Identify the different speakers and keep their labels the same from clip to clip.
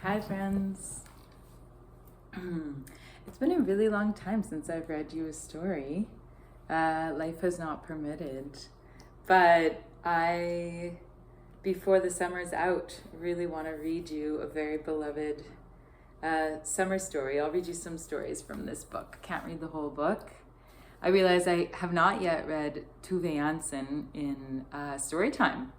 Speaker 1: Hi friends. It's been a really long time since I've read you a story. Life has not permitted. But before the summer's out, really want to read you a very beloved summer story. I'll read you some stories from this book. Can't read the whole book. I realize I have not yet read Tove Jansson in story time,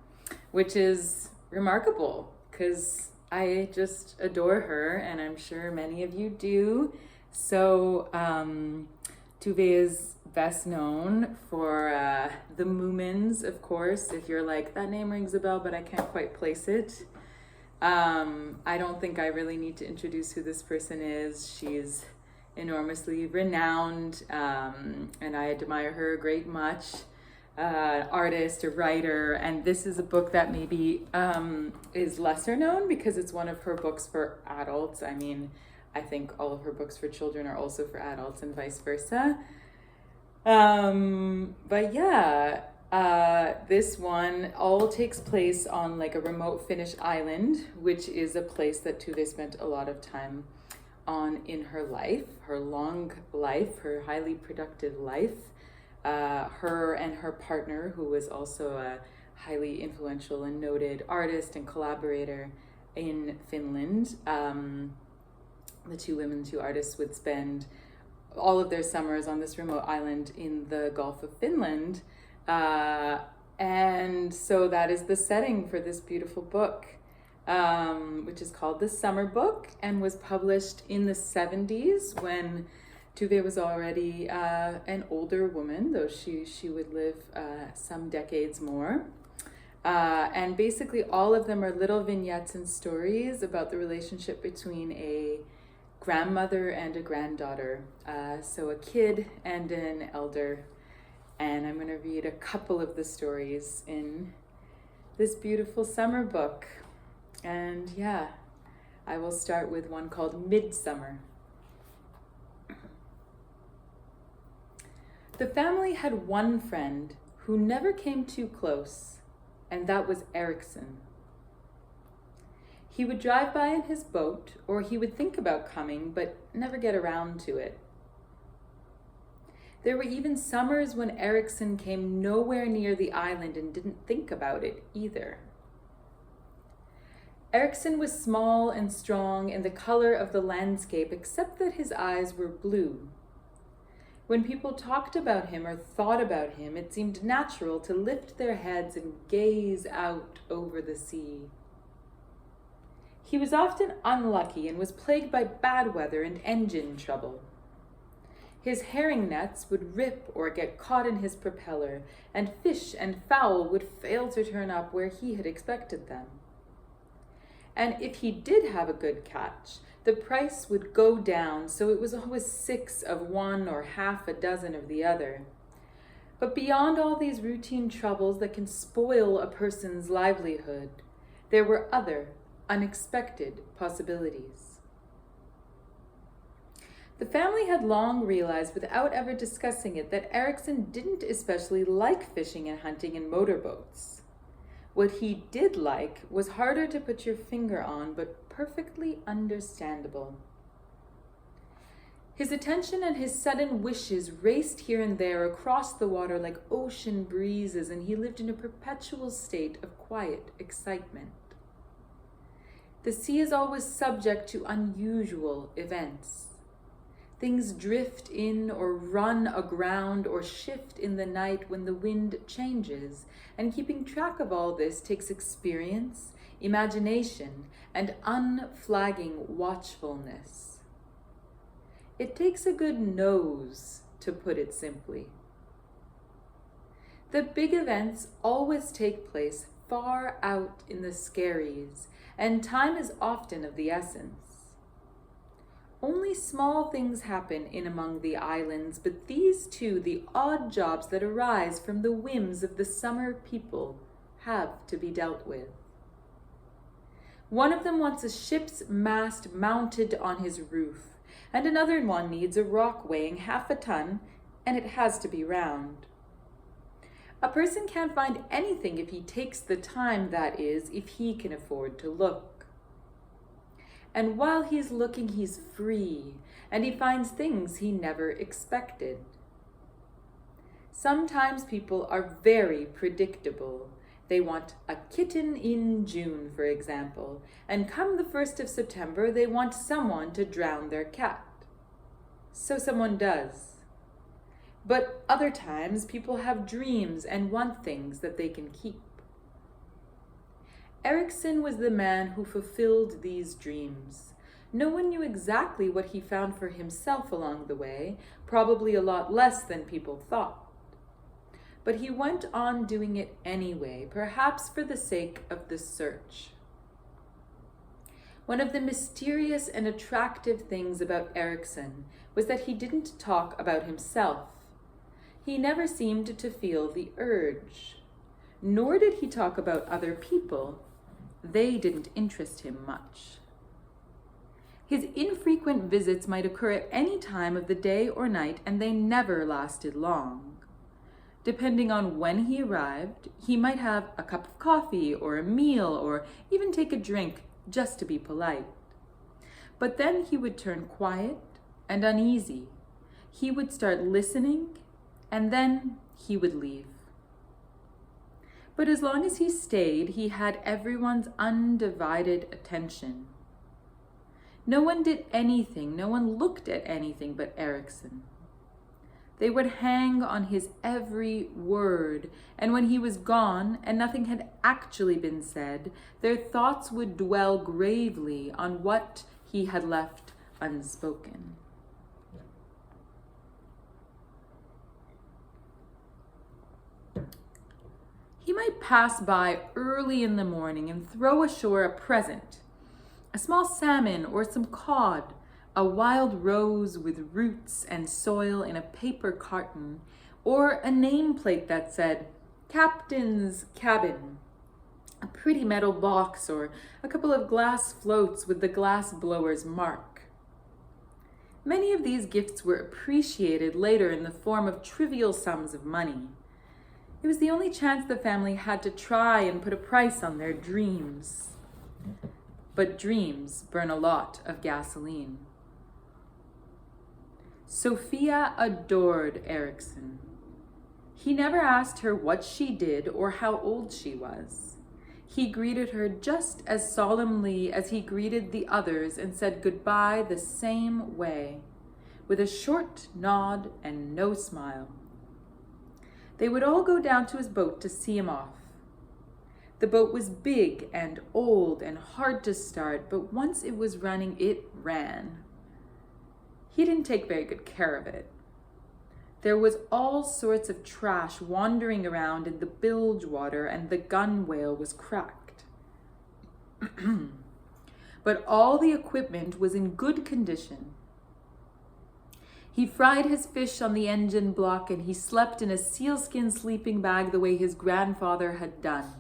Speaker 1: which is remarkable because I just adore her, and I'm sure many of you do. So Tove is best known for the Moomins, of course. If you're like, that name rings a bell, but I can't quite place it. I don't think I really need to introduce who this person is. She's enormously renowned, and I admire her great much. Artist, a writer, and this is a book that maybe is lesser known because it's one of her books for adults. I mean, I think all of her books for children are also for adults and vice versa. But yeah, this one all takes place on like a remote Finnish island, which is a place that Tove spent a lot of time on in her life, her long life, her highly productive life. Her and her partner, who was also a highly influential and noted artist and collaborator in Finland. The two artists would spend all of their summers on this remote island in the Gulf of Finland. And so that is the setting for this beautiful book, which is called The Summer Book and was published in the 70s when Tove was already an older woman, though she would live some decades more. And basically all of them are little vignettes and stories about the relationship between a grandmother and a granddaughter. So a kid and an elder. And I'm going to read a couple of the stories in this beautiful summer book. And yeah, I will start with one called Midsummer. The family had one friend who never came too close, and that was Ericsson. He would drive by in his boat, or he would think about coming, but never get around to it. There were even summers when Ericsson came nowhere near the island and didn't think about it either. Ericsson was small and strong and the color of the landscape, except that his eyes were blue. When people talked about him or thought about him, it seemed natural to lift their heads and gaze out over the sea. He was often unlucky and was plagued by bad weather and engine trouble. His herring nets would rip or get caught in his propeller, and fish and fowl would fail to turn up where he had expected them. And if he did have a good catch, the price would go down, so it was always 6 of one or half a dozen of the other. But beyond all these routine troubles that can spoil a person's livelihood, there were other, unexpected possibilities. The family had long realized, without ever discussing it, that Ericsson didn't especially like fishing and hunting in motorboats. What he did like was harder to put your finger on, but perfectly understandable. His attention and his sudden wishes raced here and there across the water like ocean breezes, and he lived in a perpetual state of quiet excitement. The sea is always subject to unusual events. Things drift in or run aground or shift in the night when the wind changes, and keeping track of all this takes experience, imagination, and unflagging watchfulness. It takes a good nose, to put it simply. The big events always take place far out in the skerries, and time is often of the essence. Only small things happen in among the islands, but these too, the odd jobs that arise from the whims of the summer people, have to be dealt with. One of them wants a ship's mast mounted on his roof, and another one needs a rock weighing half a ton, and it has to be round. A person can't find anything if he takes the time, that is, if he can afford to look. And while he's looking, he's free, and he finds things he never expected. Sometimes people are very predictable. They want a kitten in June, for example, and come the 1st of September, they want someone to drown their cat. So someone does. But other times, people have dreams and want things that they can keep. Erikson was the man who fulfilled these dreams. No one knew exactly what he found for himself along the way, probably a lot less than people thought. But he went on doing it anyway, perhaps for the sake of the search. One of the mysterious and attractive things about Erikson was that he didn't talk about himself. He never seemed to feel the urge. Nor did he talk about other people. They didn't interest him much. His infrequent visits might occur at any time of the day or night, and they never lasted long. Depending on when he arrived, he might have a cup of coffee or a meal or even take a drink just to be polite. But then he would turn quiet and uneasy. He would start listening, and then he would leave. But as long as he stayed, he had everyone's undivided attention. No one did anything, no one looked at anything but Erikson. They would hang on his every word, and when he was gone and nothing had actually been said, their thoughts would dwell gravely on what he had left unspoken. He might pass by early in the morning and throw ashore a present, a small salmon or some cod, a wild rose with roots and soil in a paper carton, or a nameplate that said, Captain's Cabin, a pretty metal box, or a couple of glass floats with the glass blower's mark. Many of these gifts were appreciated later in the form of trivial sums of money. It was the only chance the family had to try and put a price on their dreams. But dreams burn a lot of gasoline. Sophia adored Erikson. He never asked her what she did or how old she was. He greeted her just as solemnly as he greeted the others and said goodbye the same way, with a short nod and no smile. They would all go down to his boat to see him off. The boat was big and old and hard to start, but once it was running, it ran. He didn't take very good care of it. There was all sorts of trash wandering around in the bilge water, and the gunwale was cracked. But all the equipment was in good condition. He fried his fish on the engine block, and he slept in a sealskin sleeping bag the way his grandfather had done.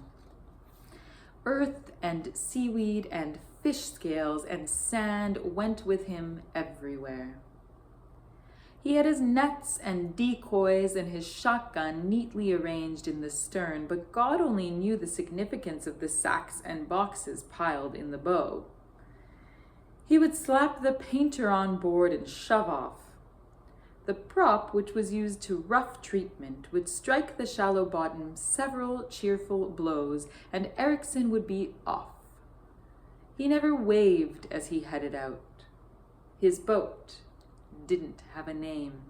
Speaker 1: Earth and seaweed and fish scales and sand went with him everywhere. He had his nets and decoys and his shotgun neatly arranged in the stern, but God only knew the significance of the sacks and boxes piled in the bow. He would slap the painter on board and shove off. The prop, which was used to rough treatment, would strike the shallow bottom several cheerful blows, and Erikson would be off. He never waved as he headed out. His boat didn't have a name.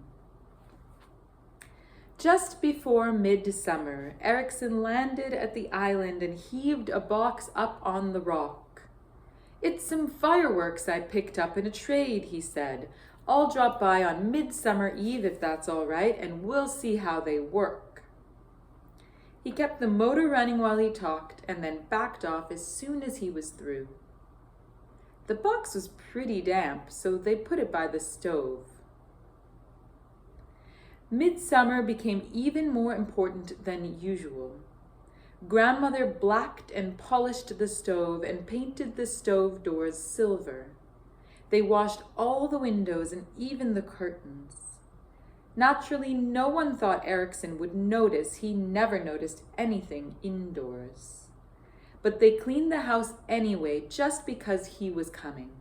Speaker 1: Just before midsummer, Erikson landed at the island and heaved a box up on the rock. "It's some fireworks I picked up in a trade," he said. "I'll drop by on Midsummer Eve if that's all right, and we'll see how they work." He kept the motor running while he talked and then backed off as soon as he was through. The box was pretty damp, so they put it by the stove. Midsummer became even more important than usual. Grandmother blacked and polished the stove and painted the stove doors silver. They washed all the windows and even the curtains. Naturally, no one thought Erikson would notice. He never noticed anything indoors. But they cleaned the house anyway, just because he was coming.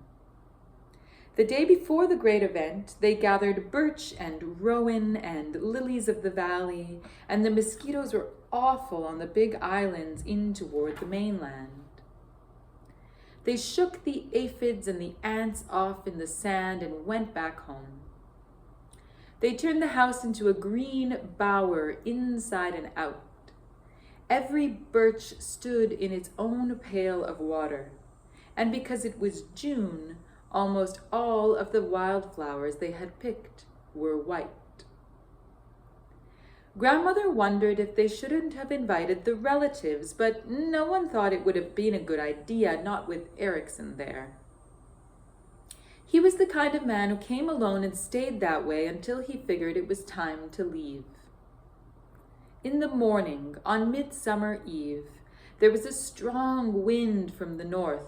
Speaker 1: The day before the great event, they gathered birch and rowan and lilies of the valley, and the mosquitoes were awful on the big islands in toward the mainland. They shook the aphids and the ants off in the sand and went back home. They turned the house into a green bower inside and out. Every birch stood in its own pail of water, and because it was June, almost all of the wildflowers they had picked were white. Grandmother wondered if they shouldn't have invited the relatives, but no one thought it would have been a good idea, not with Ericsson there. He was the kind of man who came alone and stayed that way until he figured it was time to leave. In the morning, on Midsummer Eve, there was a strong wind from the north.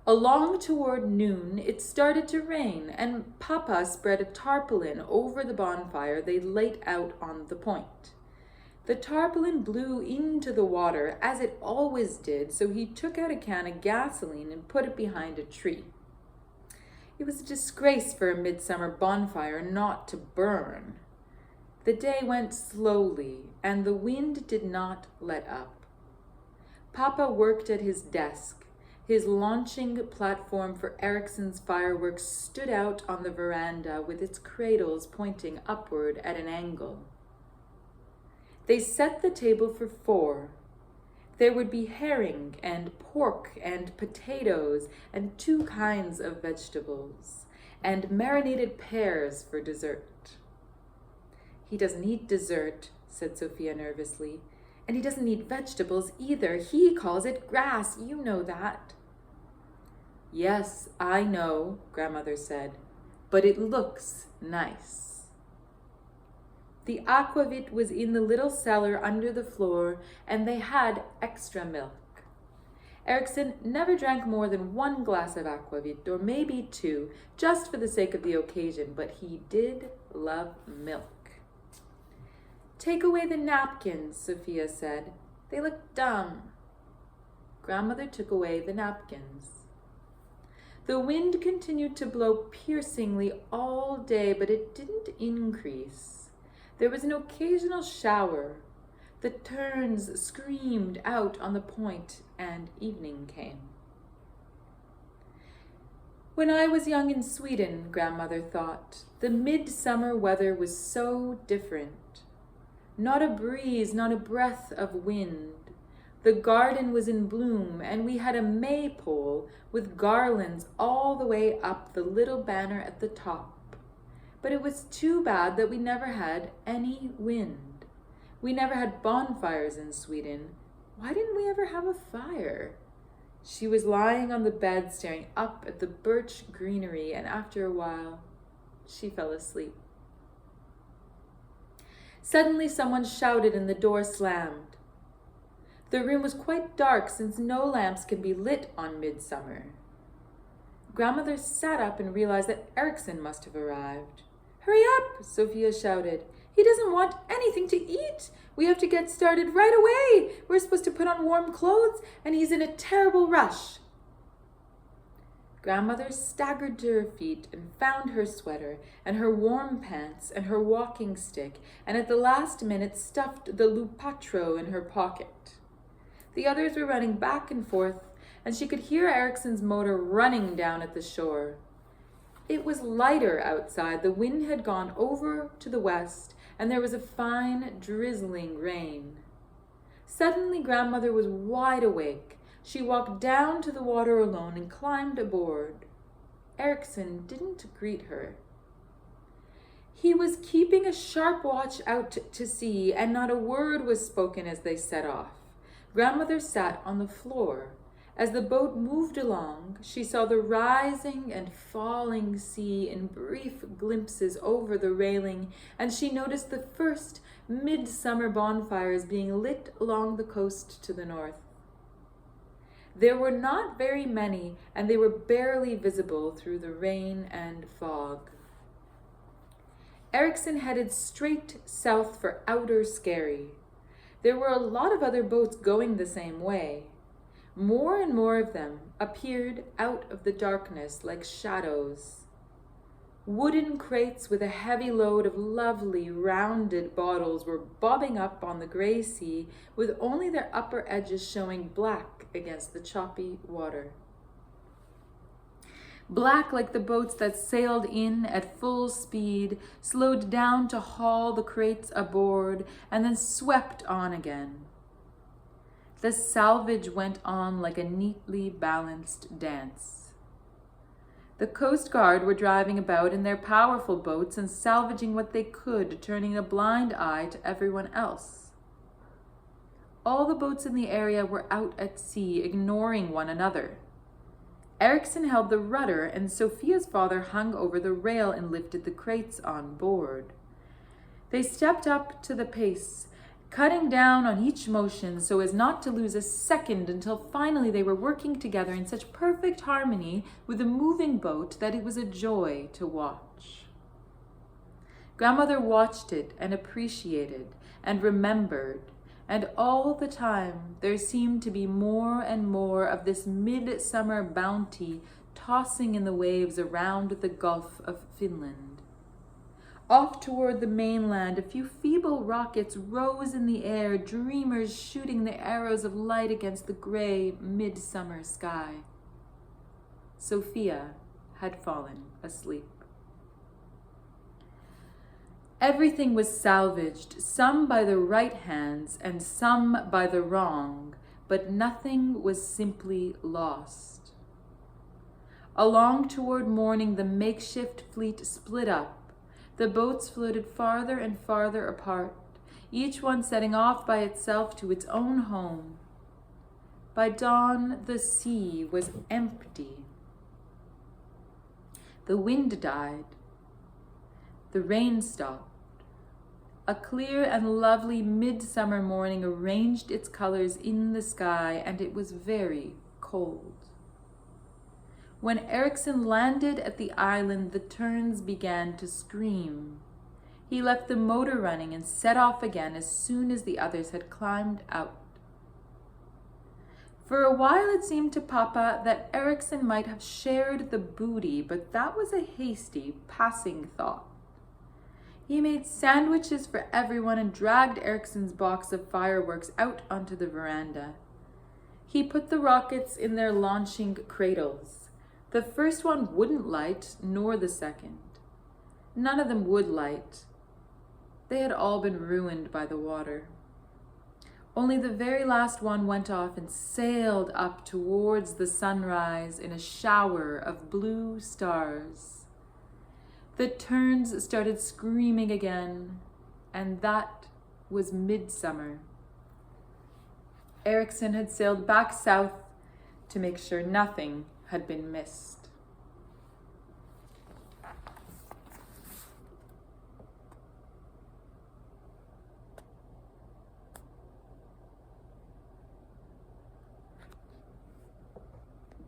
Speaker 1: Along toward noon, it started to rain, and Papa spread a tarpaulin over the bonfire they lit out on the point. The tarpaulin blew into the water, as it always did, so he took out a can of gasoline and put it behind a tree. It was a disgrace for a midsummer bonfire not to burn. The day went slowly, and the wind did not let up. Papa worked at his desk. His launching platform for Ericsson's fireworks stood out on the veranda with its cradles pointing upward at an angle. They set the table for 4. There would be herring and pork and potatoes and 2 kinds of vegetables and marinated pears for dessert. "He doesn't eat dessert," said Sophia nervously. "And he doesn't eat vegetables either. He calls it grass. You know that." "Yes, I know," Grandmother said, "but it looks nice." The aquavit was in the little cellar under the floor, and they had extra milk. Ericsson never drank more than 1 glass of aquavit, or maybe 2, just for the sake of the occasion, but he did love milk. "Take away the napkins," Sophia said. "They look dumb." Grandmother took away the napkins. The wind continued to blow piercingly all day, but it didn't increase. There was an occasional shower. The terns screamed out on the point, and evening came. When I was young in Sweden, Grandmother thought, the midsummer weather was so different. Not a breeze, not a breath of wind. The garden was in bloom, and we had a maypole with garlands all the way up the little banner at the top. But it was too bad that we never had any wind. We never had bonfires in Sweden. Why didn't we ever have a fire? She was lying on the bed staring up at the birch greenery, and after a while, she fell asleep. Suddenly someone shouted and the door slammed. The room was quite dark since no lamps can be lit on midsummer. Grandmother sat up and realized that Ericsson must have arrived. "Hurry up," Sophia shouted. "He doesn't want anything to eat. We have to get started right away. We're supposed to put on warm clothes, and he's in a terrible rush." Grandmother staggered to her feet and found her sweater and her warm pants and her walking stick, and at the last minute stuffed the lupatro in her pocket. The others were running back and forth, and she could hear Ericsson's motor running down at the shore. It was lighter outside. The wind had gone over to the west, and there was a fine, drizzling rain. Suddenly, Grandmother was wide awake. She walked down to the water alone and climbed aboard. Ericsson didn't greet her. He was keeping a sharp watch out to sea, and not a word was spoken as they set off. Grandmother sat on the floor. As the boat moved along, she saw the rising and falling sea in brief glimpses over the railing, and she noticed the first midsummer bonfires being lit along the coast to the north. There were not very many, and they were barely visible through the rain and fog. Ericsson headed straight south for Outer Skerry. There were a lot of other boats going the same way. More and more of them appeared out of the darkness like shadows. Wooden crates with a heavy load of lovely rounded bottles were bobbing up on the gray sea, with only their upper edges showing black against the choppy water. Black like the boats that sailed in at full speed, slowed down to haul the crates aboard, and then swept on again. The salvage went on like a neatly balanced dance. The Coast Guard were driving about in their powerful boats and salvaging what they could, turning a blind eye to everyone else. All the boats in the area were out at sea, ignoring one another. Ericsson held the rudder, and Sophia's father hung over the rail and lifted the crates on board. They stepped up to the pace, cutting down on each motion so as not to lose a second, until finally they were working together in such perfect harmony with the moving boat that it was a joy to watch. Grandmother watched it and appreciated and remembered, and all the time there seemed to be more and more of this midsummer bounty tossing in the waves around the Gulf of Finland. Off toward the mainland, a few feeble rockets rose in the air, dreamers shooting the arrows of light against the gray midsummer sky. Sophia had fallen asleep. Everything was salvaged, some by the right hands and some by the wrong, but nothing was simply lost. Along toward morning, the makeshift fleet split up. The boats floated farther and farther apart, each one setting off by itself to its own home. By dawn, the sea was empty. The wind died. The rain stopped. A clear and lovely midsummer morning arranged its colors in the sky, and it was very cold. When Ericsson landed at the island, the terns began to scream. He left the motor running and set off again as soon as the others had climbed out. For a while it seemed to Papa that Ericsson might have shared the booty, but that was a hasty, passing thought. He made sandwiches for everyone and dragged Ericsson's box of fireworks out onto the veranda. He put the rockets in their launching cradles. The first one wouldn't light, nor the second. None of them would light. They had all been ruined by the water. Only the very last one went off and sailed up towards the sunrise in a shower of blue stars. The terns started screaming again, and that was midsummer. Ericsson had sailed back south to make sure nothing had been missed.